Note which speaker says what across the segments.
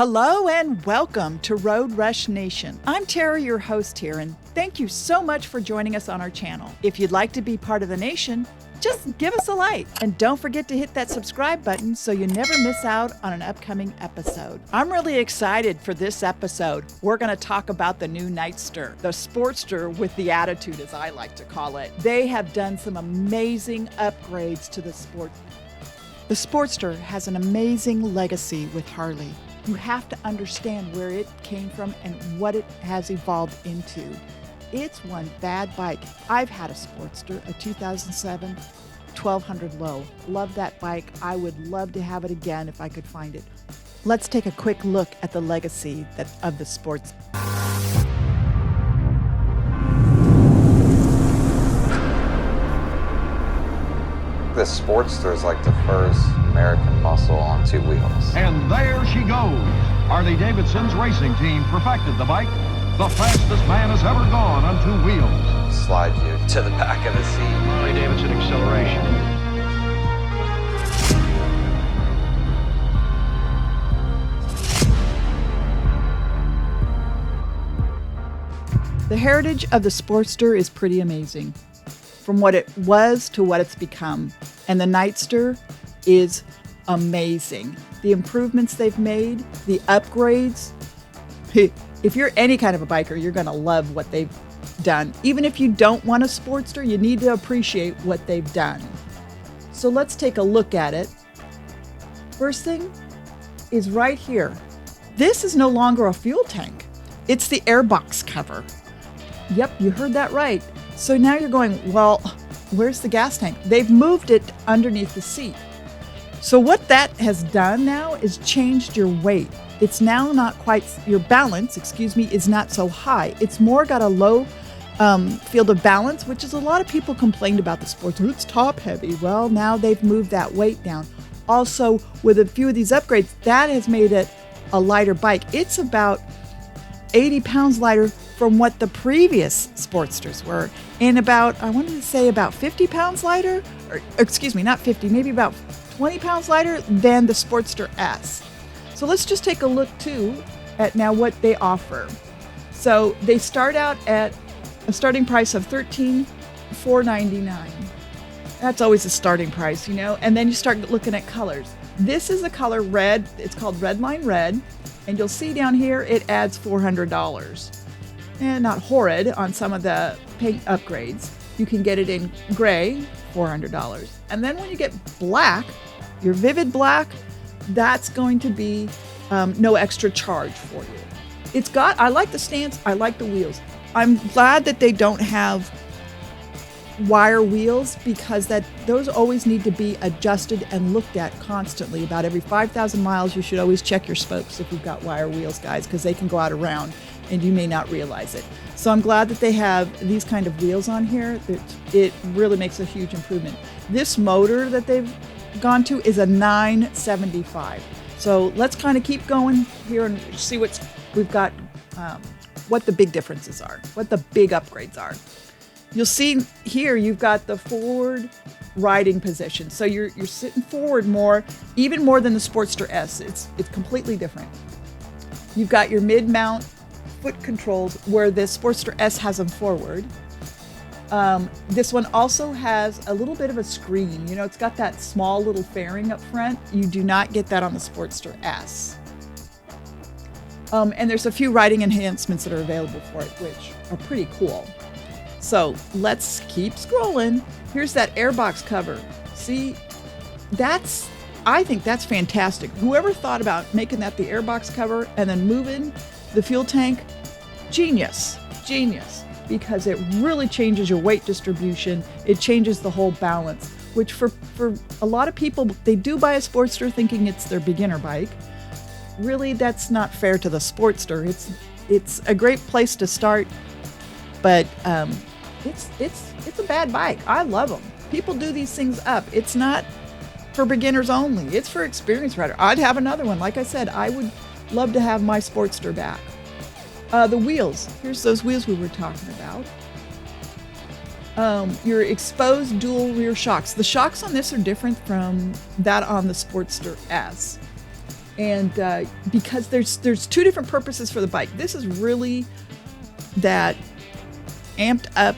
Speaker 1: Hello and welcome to Road Rush Nation. I'm Tara, your host here, and thank you so much for joining us on our channel. If you'd like to be part of the nation, just give us a like. And don't forget to hit that subscribe button so you never miss out on an upcoming episode. I'm really excited for this episode. We're going to talk about the new Nightster, the Sportster with the attitude, as I like to call it. They have done some amazing upgrades to the Sport. The Sportster has an amazing legacy with Harley. You have to understand where it came from and what it has evolved into. It's one bad bike. I've had a Sportster, a 2007 1200 low. Love that bike. I would love to have it again if I could find it. Let's take a quick look at the legacy of the Sports.
Speaker 2: The Sportster is like the first American muscle on two wheels.
Speaker 3: And there she goes. Harley Davidson's racing team perfected the bike. The fastest man has ever gone on two wheels.
Speaker 2: Slide you to the back of the seat.
Speaker 3: Harley Davidson acceleration.
Speaker 1: The heritage of the Sportster is pretty amazing. From what it was to what it's become. And the Nightster is amazing. The improvements they've made, the upgrades. If you're any kind of a biker, you're going to love what they've done. Even if you don't want a Sportster, you need to appreciate what they've done. So let's take a look at it. First thing is right here. This is no longer a fuel tank. It's the airbox cover. Yep, you heard that right. So now you're going, well, where's the gas tank? They've moved it underneath the seat. So what that has done now is changed your weight. It's now not quite, your balance, is not so high. It's more got a low field of balance, which is a lot of people complained about the Sportster. It's top heavy. Well, now they've moved that weight down. Also, with a few of these upgrades, that has made it a lighter bike. It's about 80 pounds lighter from what the previous Sportsters were, and about, I wanted to say about 50 pounds lighter, or excuse me, not 50, maybe about 20 pounds lighter than the Sportster S. So let's just take a look too at now what they offer. So they start out at a starting price of $13,499. That's always a starting price, you know, and then you start looking at colors. This is a color red, it's called Redline Red, and you'll see down here it adds $400. And not horrid on some of the paint upgrades. You can get it in gray, $400. And then when you get black, your vivid black, that's going to be no extra charge for you. It's got, I like the stance, I like the wheels. I'm glad that they don't have wire wheels because those always need to be adjusted and looked at constantly. About every 5,000 miles, you should always check your spokes if you've got wire wheels, guys, because they can go out of round and you may not realize it. So I'm glad that they have these kind of wheels on here. It really makes a huge improvement. This motor that they've gone to is a 975. So let's kind of keep going here and see what the big differences are, what the big upgrades are. You'll see here you've got the forward riding position. So you're sitting forward more, even more than the Sportster S. It's completely different. You've got your mid-mount foot controls where the Sportster S has them forward. This one also has a little bit of a screen. You know, it's got that small little fairing up front. You do not get that on the Sportster S. And there's a few riding enhancements that are available for it, which are pretty cool. So let's keep scrolling. Here's that airbox cover. See, I think that's fantastic. Whoever thought about making that the airbox cover and then moving the fuel tank, genius, because it really changes your weight distribution. It changes the whole balance, which for a lot of people, they do buy a Sportster thinking it's their beginner bike. Really, that's not fair to the Sportster. It's a great place to start, but it's a bad bike. I love them. People do these things up. It's not for beginners only. It's for experienced rider. I'd have another one. Like I said, I would love to have my Sportster back. The wheels. Here's those wheels we were talking about. Your exposed dual rear shocks. The shocks on this are different from that on the Sportster S. And because there's two different purposes for the bike. This is really that amped up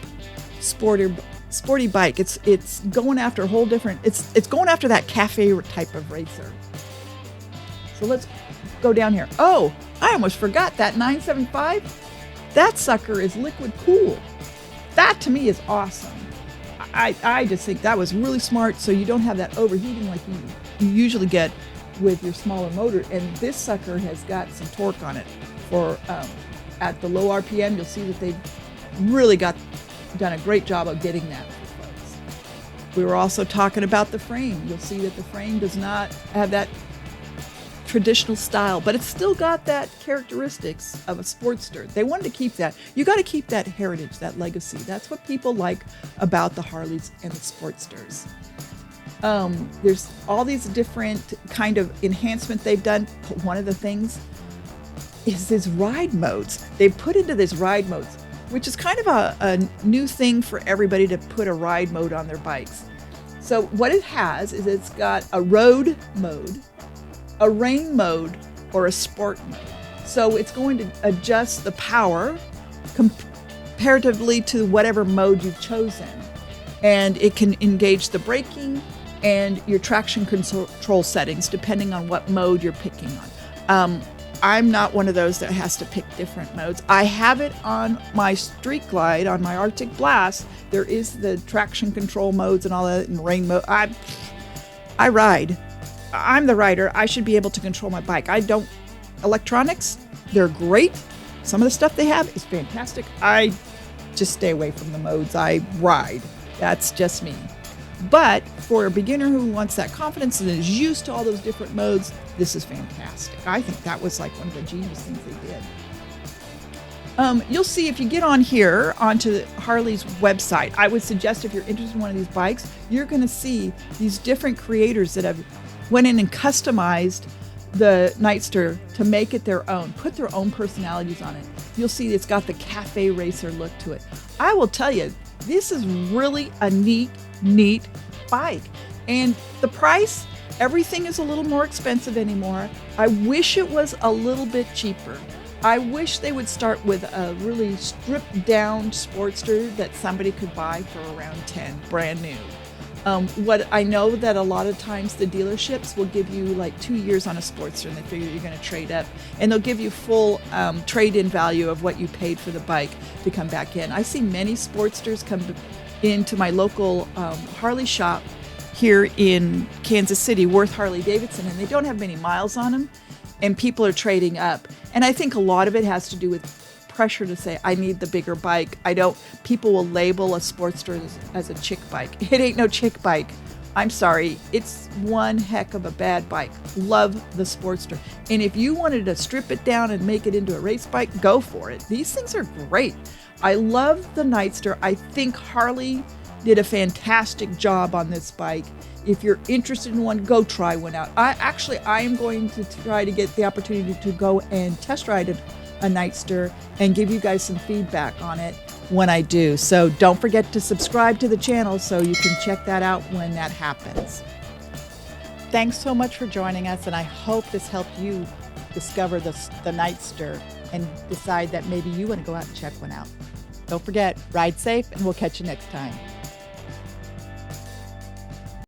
Speaker 1: sporty bike. It's going after a whole different, it's going after that cafe type of racer. So let's go down here. Oh, I almost forgot that 975. That sucker is liquid cool. That to me is awesome. I just think that was really smart, so you don't have that overheating like you usually get with your smaller motor. And this sucker has got some torque on it. For at the low RPM, you'll see that they've really done a great job of getting that for folks. We were also talking about the frame. You'll see that the frame does not have that traditional style, but it's still got that characteristics of a Sportster. They wanted to keep that. You got to keep that heritage, that legacy. That's what people like about the Harleys and the Sportsters. There's all these different kind of enhancement they've done. But one of the things is these ride modes. They've put into this ride modes, which is kind of a new thing for everybody to put a ride mode on their bikes. So what it has is it's got a road mode, a rain mode, or a sport mode. So it's going to adjust the power comparatively to whatever mode you've chosen. And it can engage the braking and your traction control settings depending on what mode you're picking on. I'm not one of those that has to pick different modes. I have it on my Street Glide, on my Arctic Blast. There is the traction control modes and all that, and rain mode. I ride. I'm the rider. I should be able to control my bike. I don't. Electronics, they're great. Some of the stuff they have is fantastic. I just stay away from the modes. I ride. That's just me. But for a beginner who wants that confidence and is used to all those different modes, this is fantastic. I think that was like one of the genius things they did. You'll see if you get on here onto Harley's website, I would suggest if you're interested in one of these bikes, you're going to see these different creators that have went in and customized the Nightster to make it their own, put their own personalities on it. You'll see it's got the cafe racer look to it. I will tell you, this is really a neat bike. And the price, everything is a little more expensive anymore. I wish it was a little bit cheaper. I wish they would start with a really stripped down Sportster that somebody could buy for around 10, brand new. What I know that a lot of times the dealerships will give you like 2 years on a Sportster and they figure you're going to trade up, and they'll give you full trade-in value of what you paid for the bike to come back in. I see many Sportsters come into my local Harley shop here in Kansas City, Worth Harley Davidson, and they don't have many miles on them, and people are trading up. And I think a lot of it has to do with pressure to say, I need the bigger bike. People will label a Sportster as a chick bike. It ain't no chick bike. I'm sorry. It's one heck of a bad bike. Love the Sportster. And if you wanted to strip it down and make it into a race bike, go for it. These things are great. I love the Nightster. I think Harley did a fantastic job on this bike. If you're interested in one, go try one out. I am going to try to get the opportunity to go and test ride a Nightster and give you guys some feedback on it when I do. So don't forget to subscribe to the channel so you can check that out when that happens. Thanks so much for joining us, and I hope this helped you discover the Nightster and decide that maybe you want to go out and check one out. Don't forget, ride safe, and we'll catch you next time.